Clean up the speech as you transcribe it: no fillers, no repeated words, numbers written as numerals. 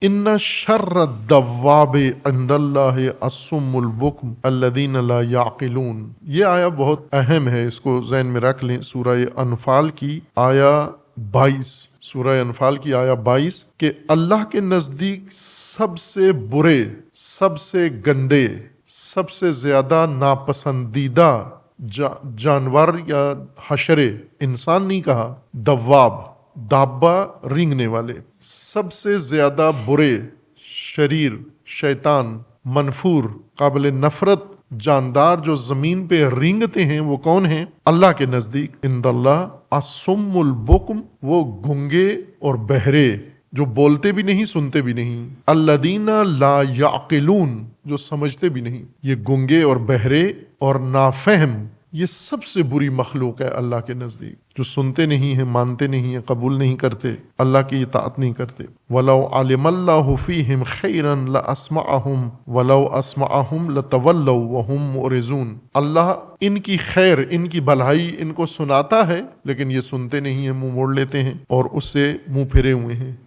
ان شر الدواب عند اللہ الصم البکم الذین لا یعقلون۔ یہ آیا بہت اہم ہے، اس کو ذہن میں رکھ لیں۔ سورہ انفال کی آیا 22، سورہ انفال کی آیا 22 کہ اللہ کے نزدیک سب سے برے، سب سے گندے، سب سے زیادہ ناپسندیدہ جانور یا حشرے، انسان نہیں کہا، دواب، دابا رینگنے والے، سب سے زیادہ برے، شریر، شیطان، منفور، قابل نفرت جاندار جو زمین پہ رینگتے ہیں وہ کون ہیں؟ اللہ کے نزدیک عند اللہ الصم البکم، وہ گنگے اور بہرے جو بولتے بھی نہیں، سنتے بھی نہیں، الذین لا یعقلون، جو سمجھتے بھی نہیں۔ یہ گنگے اور بہرے اور نافہم، یہ سب سے بری مخلوق ہے اللہ کے نزدیک، جو سنتے نہیں ہیں، مانتے نہیں ہیں، قبول نہیں کرتے، اللہ کی اطاعت نہیں کرتے۔ وَلَوْ عَلِمَ اللَّهُ فِيهِمْ خَيْرًا لَأَسْمَعَهُمْ وَلَوْ أَسْمَعَهُمْ لَتَوَلَّوْا وَهُمْ مُعْرِضُونَ۔ اللہ ان کی خیر، ان کی بھلائی ان کو سناتا ہے، لیکن یہ سنتے نہیں ہیں، منہ موڑ لیتے ہیں اور اس سے منہ پھرے ہوئے ہیں۔